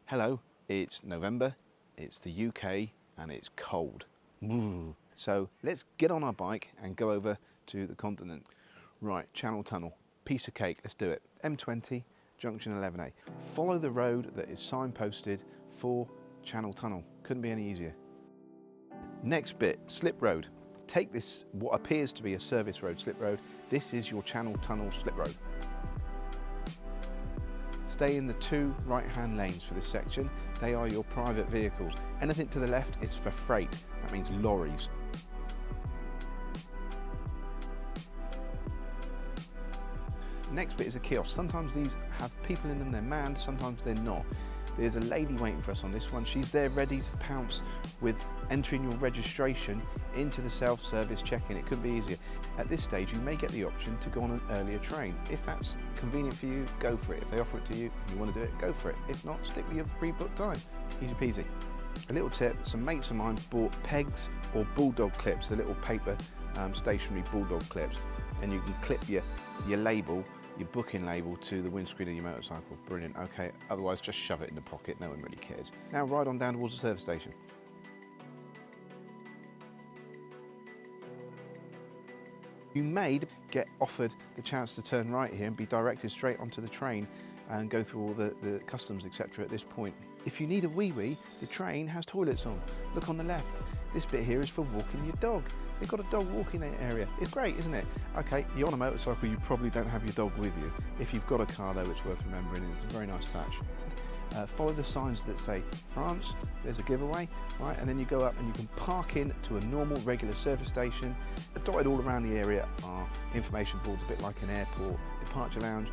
Hello, it's November, it's the UK and it's cold. So let's get on our bike and go over to the continent. Right, Channel Tunnel, piece of cake, let's do it. M20, junction 11A. Follow the road that is signposted for Channel Tunnel. Couldn't be any easier. Next bit, slip road. Take this, what appears to be a service road, slip road. This is your Channel Tunnel slip road. Stay in the two right-hand lanes for this section. They are your private vehicles. Anything to the left is for freight. That means lorries. Next bit is a kiosk. Sometimes these have people in them, they're manned, sometimes they're not. There's a lady waiting for us on this one. She's there ready to pounce with entering your registration into the self-service check-in. It couldn't be easier. At this stage, you may get the option to go on an earlier train. If that's convenient for you, go for it. If they offer it to you and you want to do it, go for it. If not, stick with your pre-booked time. Easy peasy. A little tip, some mates of mine bought pegs or bulldog clips, the little paper stationary bulldog clips, and you can clip your label, your booking label, to the windscreen of your motorcycle. Brilliant. Okay, otherwise just shove it in the pocket, no one really cares. Now ride on down towards the service station. You may get offered the chance to turn right here and be directed straight onto the train and go through all the customs, etc. at this point. If you need a wee-wee, the train has toilets on. Look on the left. This bit here is for walking your dog. They've got a dog walking area. It's great, isn't it? Okay, you're on a motorcycle, you probably don't have your dog with you. If you've got a car though, it's worth remembering. It's a very nice touch. Follow the signs that say France, there's a giveaway, right? And then you go up and you can park in to a normal regular service station. Dotted all around the area are information boards, a bit like an airport departure lounge.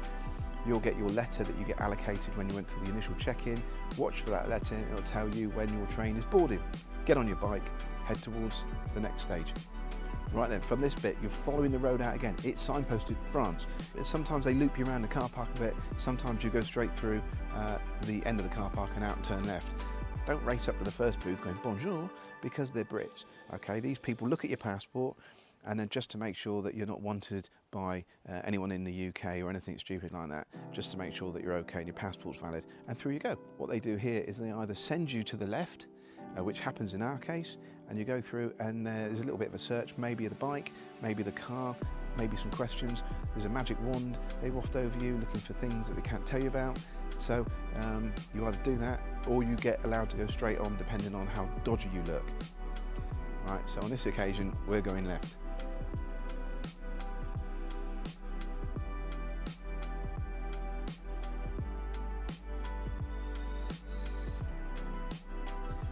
You'll get your letter that you get allocated when you went through the initial check-in. Watch for that letter, it'll tell you when your train is boarding. Get on your bike, head towards the next stage. Right then, from this bit, you're following the road out again. It's signposted France. Sometimes they loop you around the car park a bit, sometimes you go straight through the end of the car park and out and turn left. Don't race up to the first booth going bonjour, because they're Brits. Okay, these people look at your passport, and then just to make sure that you're not wanted by anyone in the UK or anything stupid like that, just to make sure that you're okay and your passport's valid, and through you go. What they do here is they either send you to the left, which happens in our case, and you go through and there's a little bit of a search, maybe of the bike, maybe the car, maybe some questions. There's a magic wand, they waft over you looking for things that they can't tell you about. So you either do that or you get allowed to go straight on depending on how dodgy you look. Right, so on this occasion, we're going left.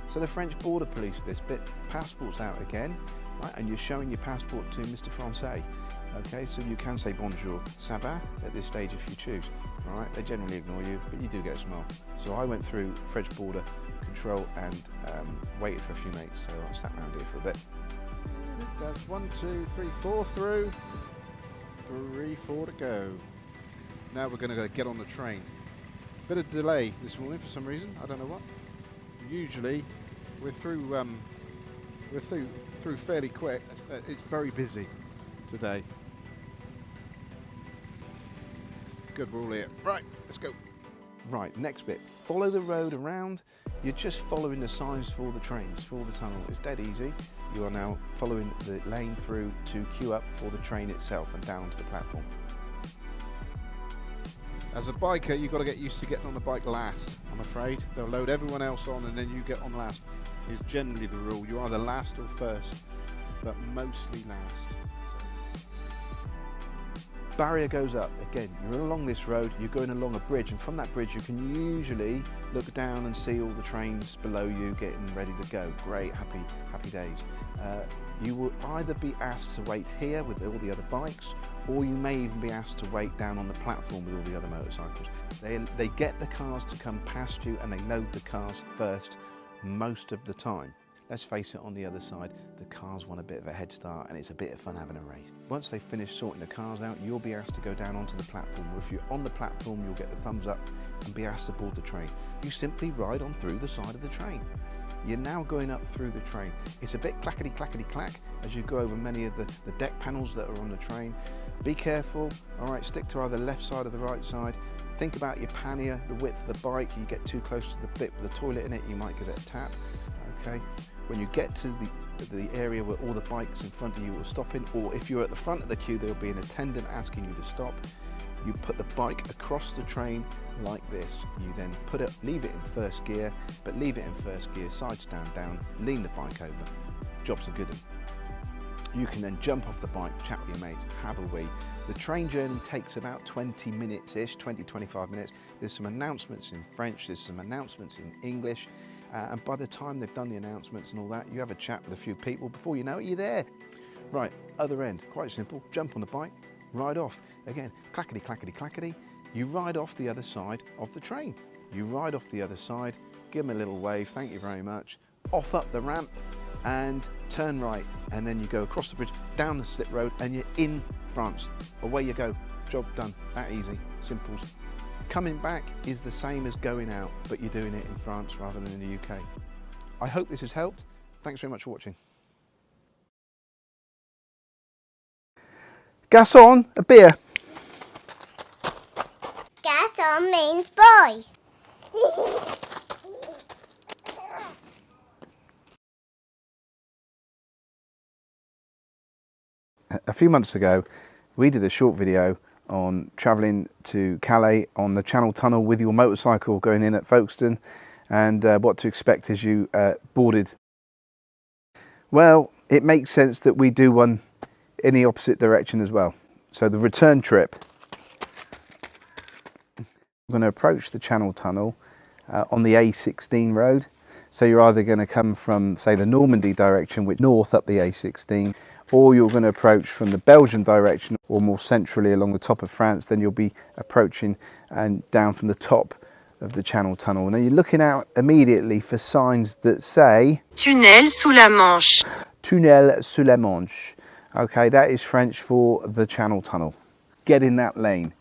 So the French border police for this bit, passport's out again, right, and you're showing your passport to Mr. Francais. Okay, so you can say bonjour, ça va at this stage if you choose. All right, they generally ignore you, but you do get a smile. So I went through French border control and waited for a few mates, so I sat around here for a bit. That's 1, 2, 3, 4 through, 3, 4 to go. Now we're going to go get on the train. Bit of delay this morning for some reason, I don't know what. Usually we're through fairly quick. It's very busy today. Good, we're all here. Right, let's go. Right, next bit, follow the road around. You're just following the signs for the trains, for the tunnel. It's dead easy. You are now following the lane through to queue up for the train itself and down to the platform. As a biker, you've got to get used to getting on the bike last, I'm afraid. They'll load everyone else on and then you get on last. Is generally the rule. You're either last or first, but mostly last. Barrier goes up. Again, you're along this road, you're going along a bridge, and from that bridge you can usually look down and see all the trains below you getting ready to go. Great, happy days. You will either be asked to wait here with all the other bikes, or you may even be asked to wait down on the platform with all the other motorcycles. They get the cars to come past you and they load the cars first most of the time. let's face it, on the other side, the cars want a bit of a head start and it's a bit of fun having a race. Once they've finished sorting the cars out, you'll be asked to go down onto the platform. Or if you're on the platform, you'll get the thumbs up and be asked to board the train. You simply ride on through the side of the train. You're now going up through the train. It's a bit clackety clackety clack as you go over many of the deck panels that are on the train. Be careful, all right, stick to either left side or the right side. Think about your pannier, the width of the bike. You get too close to the bit with the toilet in it, you might give it a tap, okay? When you get to the area where all the bikes in front of you are stopping, or if you're at the front of the queue, there'll be an attendant asking you to stop. You put the bike across the train like this. You then leave it in first gear, but leave it in first gear, side stand down, lean the bike over. Job's a good one. You can then jump off the bike, chat with your mates, have a wee. The train journey takes about 20 minutes-ish, 20-25 minutes. There's some announcements in French, there's some announcements in English, and by the time they've done the announcements and all that, you have a chat with a few people. Before you know it, you're there. Right, other end, quite simple. Jump on the bike, ride off. Again, clackety, clackety, clackety. You ride off the other side of the train. You ride off the other side, give them a little wave, thank you very much. Off up the ramp and turn right. And then you go across the bridge, down the slip road, and you're in France. Away you go, job done, that easy, simple. Coming back is the same as going out, but you're doing it in France rather than in the UK. I hope this has helped. Thanks very much for watching. Garçon, a beer. Garçon means boy. A few months ago, we did a short video on travelling to Calais on the Channel Tunnel with your motorcycle going in at Folkestone, and what to expect as you boarded. Well, it makes sense that we do one in the opposite direction as well. So the return trip, we're going to approach the Channel Tunnel on the A16 road. So you're either going to come from, say, the Normandy direction, which north up the A16, or you're going to approach from the Belgian direction, or more centrally along the top of France. Then you'll be approaching and down from the top of the Channel Tunnel. Now you're looking out immediately for signs that say Tunnel sous la Manche. Tunnel sous la Manche. Okay, that is French for the Channel Tunnel. Get in that lane.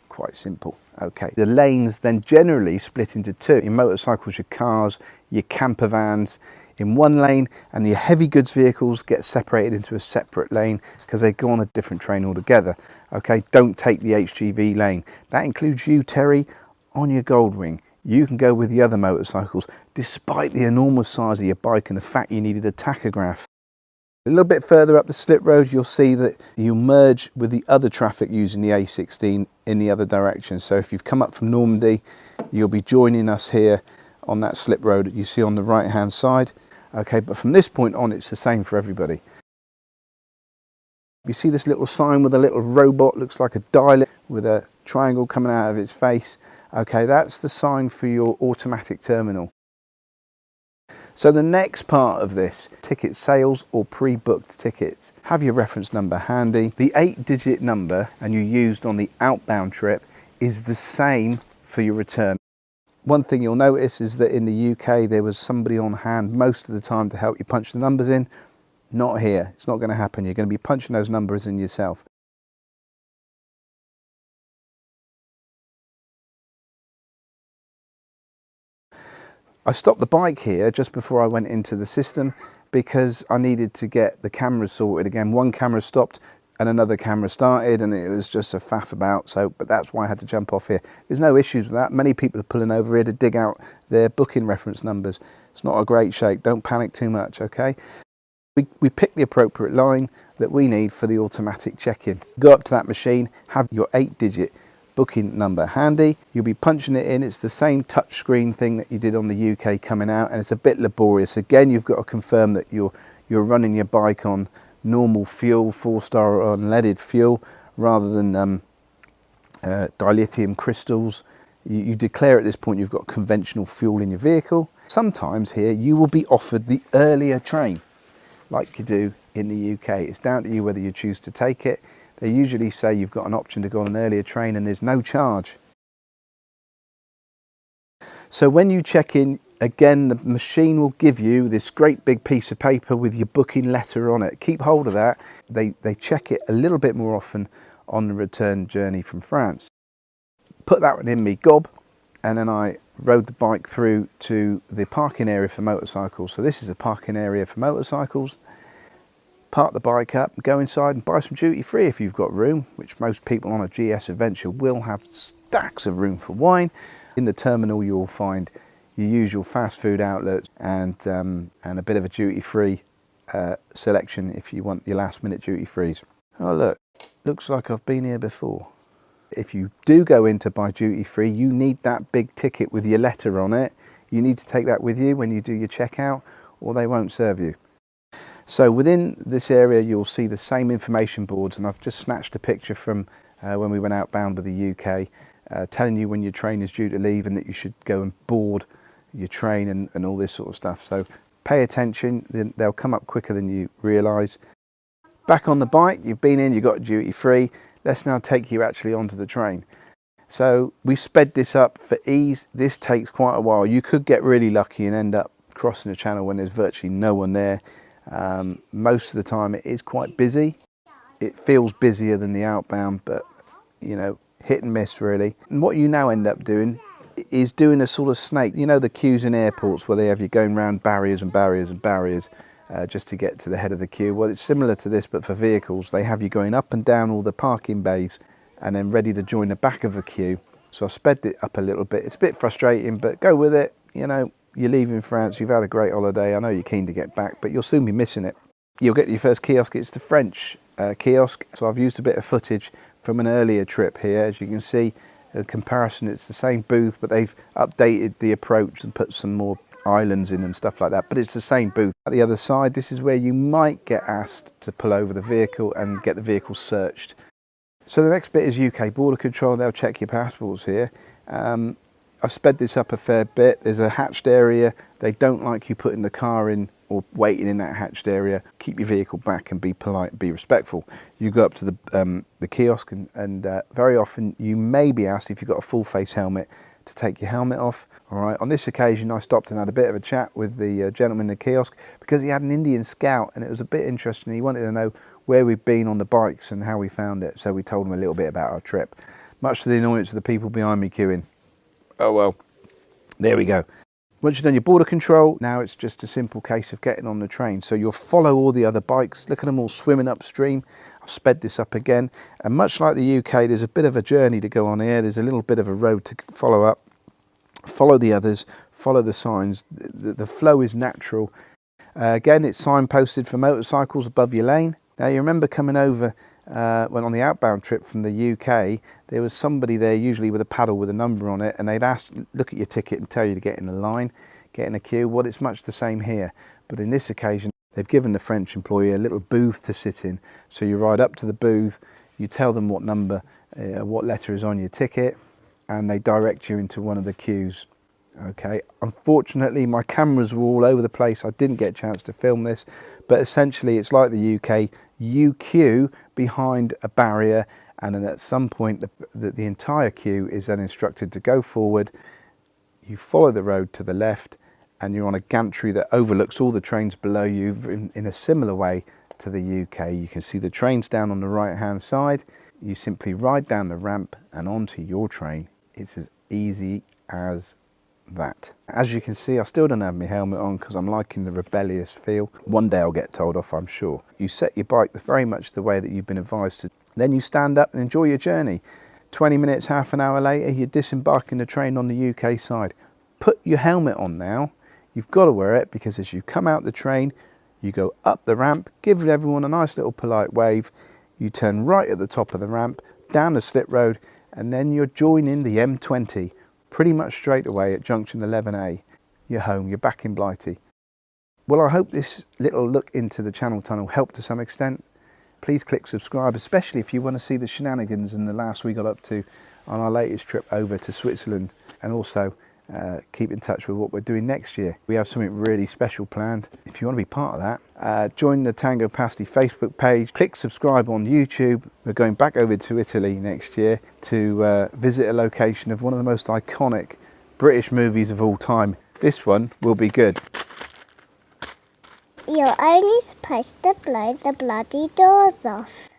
Quite simple. Okay, the lanes then generally split into two. Your motorcycles, your cars, your camper vans in one lane, and your heavy goods vehicles get separated into a separate lane because they go on a different train altogether. Okay, don't take the HGV lane. That includes you, Terry, on your Goldwing. You can go with the other motorcycles despite the enormous size of your bike and the fact you needed a tachograph. A little bit further up the slip road, you'll see that you merge with the other traffic using the A16 in the other direction. So if you've come up from Normandy, you'll be joining us here on that slip road that you see on the right hand side. Okay, but from this point on, it's the same for everybody. You see this little sign with a little robot, looks like a dial with a triangle coming out of its face. Okay, that's the sign for your automatic terminal. So the next part of this, ticket sales or pre-booked tickets. Have your reference number handy. The 8-digit number and you used on the outbound trip is the same for your return. One thing you'll notice is that in the UK there was somebody on hand most of the time to help you punch the numbers in. Not here, it's not going to happen. You're going to be punching those numbers in yourself. I stopped the bike here just before I went into the system because I needed to get the cameras sorted. Again, one camera stopped and another camera started and it was just a faff about, but that's why I had to jump off here. There's no issues with that. Many people are pulling over here to dig out their booking reference numbers. It's not a great shake, don't panic too much, okay? We pick the appropriate line that we need for the automatic check-in. Go up to that machine, have your 8-digit booking number handy. You'll be punching it in. It's the same touchscreen thing that you did on the UK coming out, and it's a bit laborious. Again, you've got to confirm that you're running your bike on normal fuel, 4-star unleaded fuel, rather than dilithium crystals. You declare at this point you've got conventional fuel in your vehicle. Sometimes here you will be offered the earlier train, like you do in the UK. It's down to you whether you choose to take it. They usually say you've got an option to go on an earlier train and there's no charge. So when you check in Again, the machine will give you this great big piece of paper with your booking letter on it. Keep hold of that. They check it a little bit more often on the return journey from France. Put that one in me gob, and then I rode the bike through to the parking area for motorcycles. So this is a parking area for motorcycles. Park the bike up, go inside and buy some duty free if you've got room, which most people on a GS adventure will have stacks of room for wine. In the terminal you'll find your usual fast food outlets and a bit of a duty-free selection if you want your last-minute duty-frees. Oh look, looks like I've been here before. If you do go in to buy duty-free, you need that big ticket with your letter on it. You need to take that with you when you do your checkout, or they won't serve you. So within this area you'll see the same information boards, and I've just snatched a picture from when we went outbound with the UK, telling you when your train is due to leave and that you should go and board your train and all this sort of stuff. So pay attention, they'll come up quicker than you realise. Back on the bike, you've been in, you've got duty free. Let's now take you actually onto the train. So we sped this up for ease. This takes quite a while. You could get really lucky and end up crossing the channel when there's virtually no one there. Most of the time it is quite busy. It feels busier than the outbound, but you know, hit and miss really. And what you now end up doing is doing a sort of snake. You know the queues in airports where they have you going round barriers and barriers and barriers just to get to the head of the queue? Well, it's similar to this, but for vehicles. They have you going up and down all the parking bays and then ready to join the back of a queue. So I sped it up a little bit. It's a bit frustrating, but go with it. You know, you're leaving France, you've had a great holiday. I know you're keen to get back, but you'll soon be missing it. You'll get your first kiosk. It's the French kiosk. So I've used a bit of footage from an earlier trip here. As you can see, a comparison, it's the same booth, but they've updated the approach and put some more islands in and stuff like that, but it's the same booth. At the other side, this is where you might get asked to pull over the vehicle and get the vehicle searched. So the next bit is UK border control. They'll check your passports here. I've sped this up a fair bit. There's a hatched area. They don't like you putting the car in or waiting in that hatched area. Keep your vehicle back and be polite, be respectful. You go up to the kiosk and very often you may be asked, if you've got a full face helmet, to take your helmet off. All right. On this occasion I stopped and had a bit of a chat with the gentleman in the kiosk because he had an Indian Scout and it was a bit interesting. He wanted to know where we've been on the bikes and how we found it. So we told him a little bit about our trip, much to the annoyance of the people behind me queuing. Oh well, there we go. Once you've done your border control, now it's just a simple case of getting on the train. So you'll follow all the other bikes. Look at them all swimming upstream. I've sped this up again. And much like the UK, there's a bit of a journey to go on here. There's a little bit of a road to follow up. Follow the others, follow the signs. The flow is natural. Again, it's signposted for motorcycles above your lane. Now you remember coming over when on the outbound trip from the UK, there was somebody there usually with a paddle with a number on it, and they'd ask, look at your ticket and tell you to get in the line, get in a queue. Well, it's much the same here, but in this occasion they've given the French employee a little booth to sit in. So you ride up to the booth, you tell them what number, what letter is on your ticket, and they direct you into one of the queues. Okay, unfortunately my cameras were all over the place. I didn't get a chance to film this, but essentially it's like the UK. You queue behind a barrier, and then at some point the entire queue is then instructed to go forward. You follow the road to the left and you're on a gantry that overlooks all the trains below you in a similar way to the UK. You can see the trains down on the right hand side. You simply ride down the ramp and onto your train. It's as easy as that. As you can see, I still don't have my helmet on because I'm liking the rebellious feel. One day I'll get told off, I'm sure. You set your bike very much the way that you've been advised to. Then you stand up and enjoy your journey. 20 minutes, half an hour later, you're disembarking the train on the UK side. Put your helmet on now. You've got to wear it because as you come out the train, you go up the ramp, give everyone a nice little polite wave. You turn right at the top of the ramp, down the slip road, and then you're joining the M20. Pretty much straight away at junction 11A, you're home, you're back in Blighty. Well, I hope this little look into the Channel Tunnel helped to some extent. Please click subscribe, especially if you want to see the shenanigans and the laughs we got up to on our latest trip over to Switzerland, and also keep in touch with what we're doing next year. We have something really special planned. If you want to be part of that, join the Tango Pasty Facebook page, click subscribe on YouTube. We're going back over to Italy next year to visit a location of one of the most iconic British movies of all time. this one will be good. You're only supposed to blow the bloody doors off.